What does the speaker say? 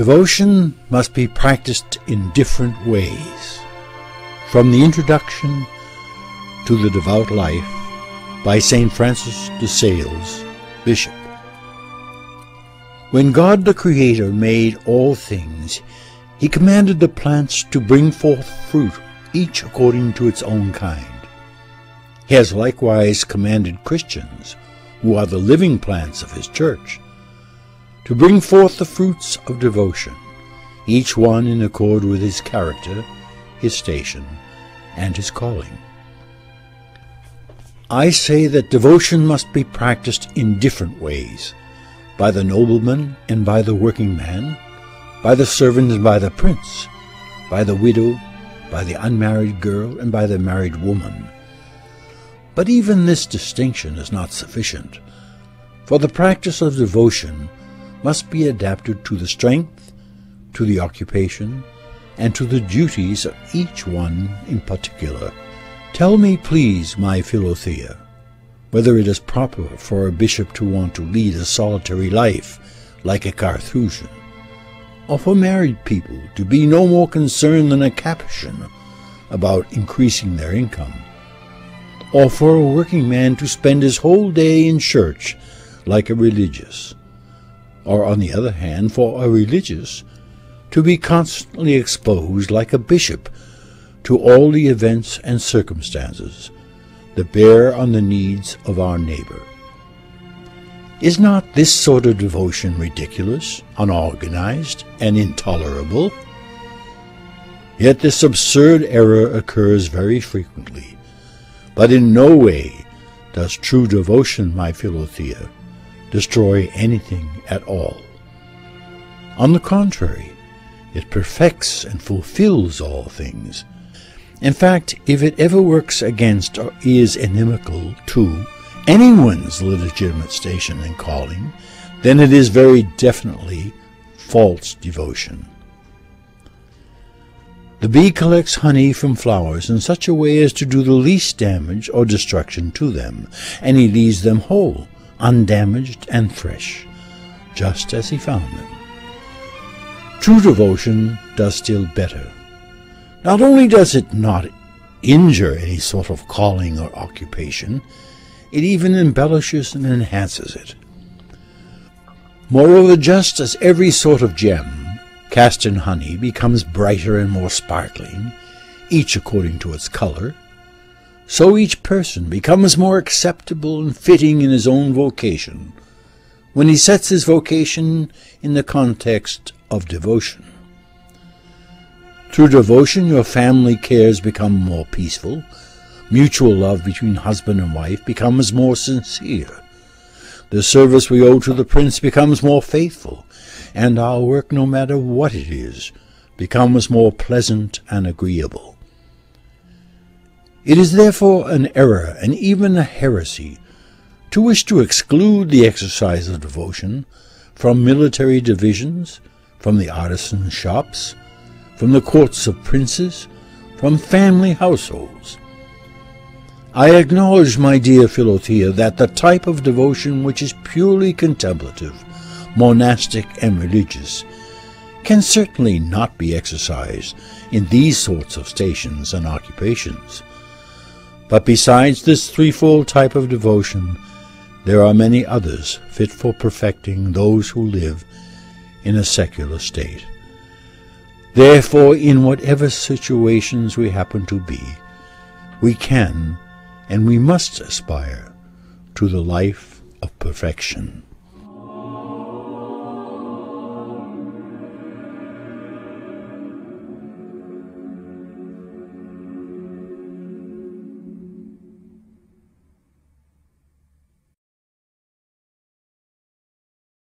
Devotion must be practiced in different ways. From the Introduction to the Devout Life by St. FrancisDeSales, Bishop. When God the Creator made all things, He commanded the plants to bring forth fruit, each according to its own kind. He has likewise commanded Christians, who are the living plants of His church, to bring forth the fruits of devotion, each one in accord with his character, his station, and his calling. I say that devotion must be practiced in different ways, by the nobleman and by the working man, by the servant and by the prince, by the widow, by the unmarried girl, and by the married woman. But even this distinction is not sufficient, for the practice of devotion must be adapted to the strength, to the occupation, and to the duties of each one in particular. Tell me, please, my Philothea, whether it is proper for a bishop to want to lead a solitary life like a Carthusian, or for married people to be no more concerned than a Capuchin about increasing their income, or for a working man to spend his whole day in church like a religious, or on the other hand, for a religious to be constantly exposed like a bishop to all the events and circumstances that bear on the needs of our neighbor. Is not this sort of devotion ridiculous, unorganized, and intolerable? Yet this absurd error occurs very frequently, but in no way does true devotion, my Philothea, destroy anything at all. On the contrary, it perfects and fulfills all things. In fact, if it ever works against or is inimical to anyone's legitimate station and calling, then it is very definitely false devotion. The bee collects honey from flowers in such a way as to do the least damage or destruction to them, and he leaves them whole, undamaged and fresh, just as he found them. True devotion does still better. Not only does it not injure any sort of calling or occupation, it even embellishes and enhances it. Moreover, just as every sort of gem cast in honey becomes brighter and more sparkling, each according to its color, so each person becomes more acceptable and fitting in his own vocation, when he sets his vocation in the context of devotion. Through devotion, your family cares become more peaceful, mutual love between husband and wife becomes more sincere, the service we owe to the Prince becomes more faithful, and our work, no matter what it is, becomes more pleasant and agreeable. It is therefore an error and even a heresy to wish to exclude the exercise of devotion from military divisions, from the artisans' shops, from the courts of princes, from family households. I acknowledge, my dear Philothea, that the type of devotion which is purely contemplative, monastic, and religious can certainly not be exercised in these sorts of stations and occupations. But besides this threefold type of devotion, there are many others fit for perfecting those who live in a secular state. Therefore, in whatever situations we happen to be, we can and we must aspire to the life of perfection.